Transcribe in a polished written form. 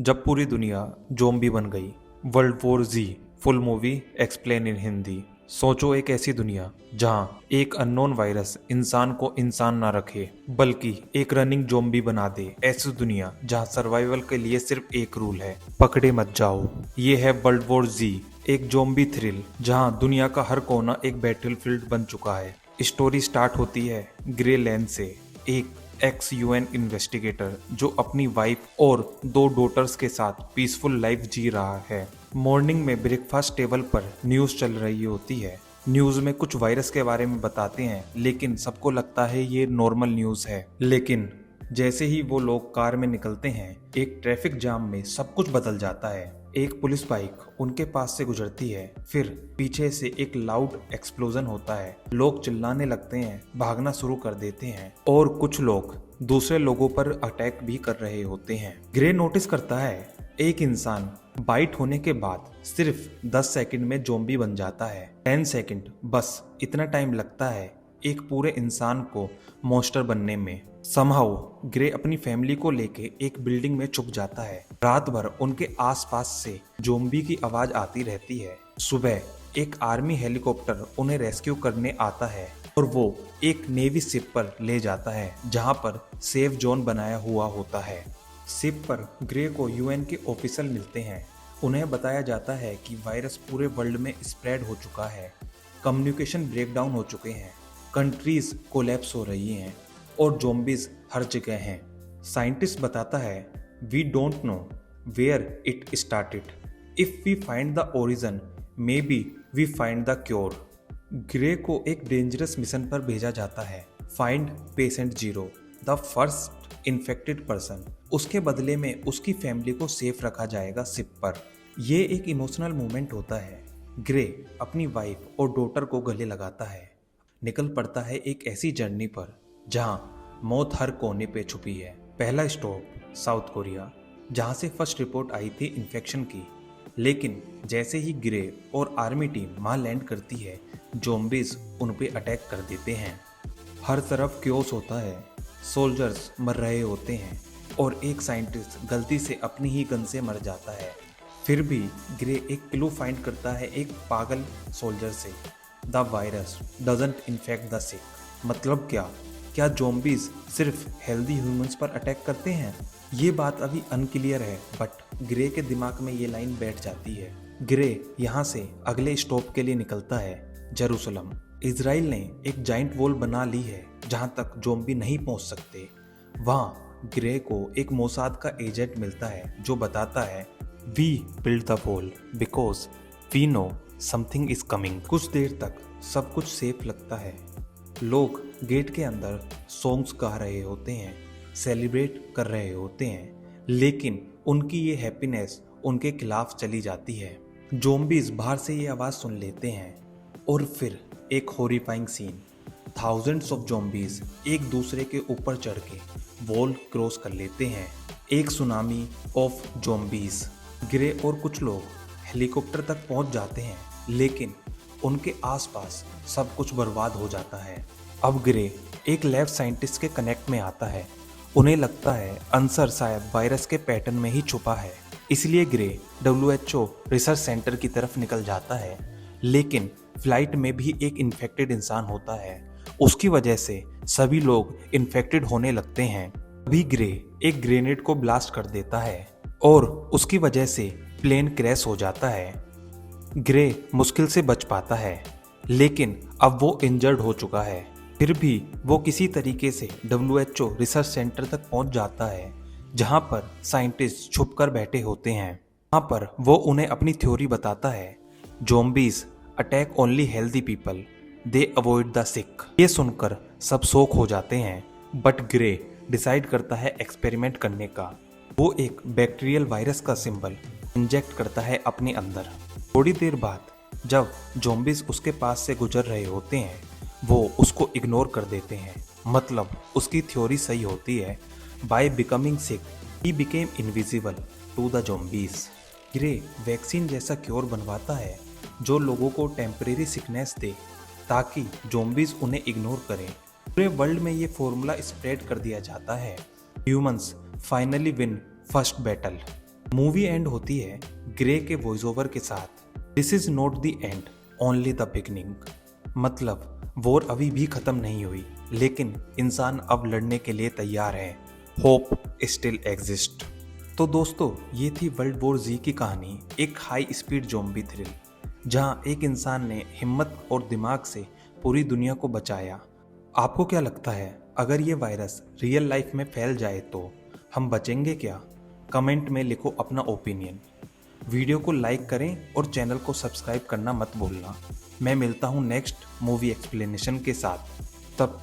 जब पूरी दुनिया ज़ॉम्बी बन गई। World War Z full movie explain in Hindi. सोचो एक ऐसी दुनिया जहां एक अननोन वायरस इंसान को इंसान ना रखे बल्कि एक रनिंग ज़ॉम्बी बना दे। ऐसी दुनिया जहां सर्वाइवल के लिए सिर्फ एक रूल है, पकड़े मत जाओ। ये है वर्ल्ड वॉर जी, एक ज़ॉम्बी थ्रिल जहां दुनिया का हर कोना एक बैटलफील्ड बन चुका है। स्टोरी स्टार्ट होती है ग्रे लैंड से, एक एक्स यूएन इन्वेस्टिगेटर जो अपनी वाइफ और दो डॉटर्स के साथ पीसफुल लाइफ जी रहा है। मॉर्निंग में ब्रेकफास्ट टेबल पर न्यूज़ चल रही होती है। न्यूज़ में कुछ वायरस के बारे में बताते हैं, लेकिन सबको लगता है ये नॉर्मल न्यूज़ है। लेकिन जैसे ही वो लोग कार में निकलते हैं, एक ट्रैफिक जाम में सब कुछ बदल जाता है। एक पुलिस बाइक उनके पास से गुजरती है, फिर पीछे से एक लाउड एक्सप्लोजन होता है। लोग चिल्लाने लगते हैं, भागना शुरू कर देते हैं और कुछ लोग दूसरे लोगों पर अटैक भी कर रहे होते हैं। ग्रे नोटिस करता है एक इंसान बाइट होने के बाद सिर्फ 10 सेकंड में ज़ॉम्बी बन जाता है। 10 सेकंड, बस इतना टाइम लगता है एक पूरे इंसान को मॉन्स्टर बनने में। समहाउ ग्रे अपनी फैमिली को लेके एक बिल्डिंग में छुप जाता है। रात भर उनके आसपास से ज़ॉम्बी की आवाज आती रहती है। सुबह एक आर्मी हेलीकॉप्टर उन्हें रेस्क्यू करने आता है और वो एक नेवी शिप पर ले जाता है जहां पर सेफ जोन बनाया हुआ होता है। शिप पर ग्रे को यूएन के ऑफिसर मिलते हैं। उन्हें बताया जाता है कि वायरस पूरे वर्ल्ड में स्प्रेड हो चुका है, कम्युनिकेशन ब्रेकडाउन हो चुके हैं, कंट्रीज कोलैप्स हो रही हैं और ज़ॉम्बीज हर जगह हैं। साइंटिस्ट बताता है we don't know where it started, if we find the origin maybe we find the cure. Gray को एक डेंजरस मिशन पर भेजा जाता है, find patient zero, the first infected person. उसके बदले में उसकी फैमिली को सेफ रखा जाएगा शिप पर। ये एक इमोशनल मोमेंट होता है। ग्रे अपनी वाइफ और डॉटर को गले लगाता है, निकल पड़ता है एक ऐसी जर्नी पर जहां मौत हर कोने पे छुपी है। पहला स्टॉप साउथ कोरिया, जहां से फर्स्ट रिपोर्ट आई थी इन्फेक्शन की। लेकिन जैसे ही ग्रे और आर्मी टीम वहां लैंड करती है, ज़ॉम्बीज उन पे अटैक कर देते हैं। हर तरफ क्योस होता है, सोल्जर्स मर रहे होते हैं और एक साइंटिस्ट गलती से अपनी ही गन से मर जाता है। फिर भी ग्रे एक क्लू फाइंड करता है एक पागल सोल्जर से, the virus doesn't infect the sick. मतलब क्या ज़ॉम्बीज सिर्फ हेल्दी ह्यूमंस पर अटैक करते हैं? ये बात अभी अनक्लियर है, बट ग्रे के दिमाग में ये लाइन बैठ जाती है। ग्रे यहाँ से अगले स्टॉप के लिए निकलता है, जेरूसलम। इजराइल ने एक जाइंट वॉल बना ली है जहाँ तक ज़ॉम्बी नहीं पहुँच सकते। वहाँ ग्रे को एक मोसाद का एजेंट मिलता है जो बताता है we build the wall because we know something is coming. कुछ देर तक सब कुछ सेफ लगता है। लोग गेट के अंदर सॉन्ग्स गा रहे होते हैं, सेलिब्रेट कर रहे होते हैं, लेकिन उनकी ये हैप्पीनेस उनके खिलाफ चली जाती है। ज़ॉम्बीज बाहर से ये आवाज़ सुन लेते हैं और फिर एक horrifying scene. Thousands of zombies एक दूसरे के ऊपर चढ़ के वॉल क्रॉस कर लेते हैं। एक सुनामी ऑफ ज़ॉम्बीज। ग्रे और कुछ लोग हेलीकॉप्टर तक पहुंच जाते हैं, लेकिन उनके आसपास सब कुछ बर्बाद हो जाता है। अब ग्रे एक लैब साइंटिस्ट के कनेक्ट में आता है। उन्हें लगता है आंसर शायद वायरस के पैटर्न में ही छुपा है, इसलिए ग्रे WHO रिसर्च सेंटर की तरफ निकल जाता है। लेकिन फ्लाइट में भी एक इन्फेक्टेड इंसान होता है, उसकी वजह से सभी लोग इन्फेक्टेड होने लगते हैं। अभी ग्रे एक ग्रेनेड को ब्लास्ट कर देता है और उसकी वजह से प्लेन क्रैश हो जाता है। ग्रे मुश्किल से बच पाता है, लेकिन अब वो इंजर्ड हो चुका है। फिर भी वो किसी तरीके से WHO रिसर्च सेंटर तक पहुंच जाता है, जहां पर साइंटिस्ट छुपकर बैठे होते हैं। वहां पर वो उन्हें अपनी थ्योरी बताता है, zombies attack only healthy people, they avoid the sick. ये सुनकर सब शॉक हो जाते हैं, बट ग्रे डिसाइड करता है एक्सपेरिमेंट करने का। वो एक बैक्टीरियल वायरस का सिंबल इंजेक्ट करता है अपने अंदर। थोड़ी देर बाद जब ज़ॉम्बीज उसके पास से गुजर रहे होते हैं, वो उसको इग्नोर कर देते हैं। मतलब उसकी थ्योरी सही होती है, by becoming sick he became invisible to the zombies. Gray vaccine जैसा क्योर बनवाता है जो लोगों को टेम्परेरी सिकनेस दे ताकि ज़ॉम्बीज उन्हें इग्नोर करें। पूरे वर्ल्ड में ये फॉर्मूला स्प्रेड कर दिया जाता है। Humans finally win first battle. Movie and होती है ग्रे के वॉइस ओवर के साथ, this is not the end, only the beginning. मतलब वॉर अभी भी खत्म नहीं हुई, लेकिन इंसान अब लड़ने के लिए तैयार है। Hope still exist. तो दोस्तों, ये थी वर्ल्ड वॉर जी की कहानी, एक हाई स्पीड ज़ॉम्बी थ्रिल, जहां एक इंसान ने हिम्मत और दिमाग से पूरी दुनिया को बचाया। आपको क्या लगता है, अगर ये वायरस रियल लाइफ में फैल जाए तो हम बचेंगे क्या? कमेंट में लिखो अपना ओपिनियन। वीडियो को लाइक करें और चैनल को सब्सक्राइब करना मत भूलना। मैं मिलता हूँ नेक्स्ट मूवी एक्सप्लेनेशन के साथ। तब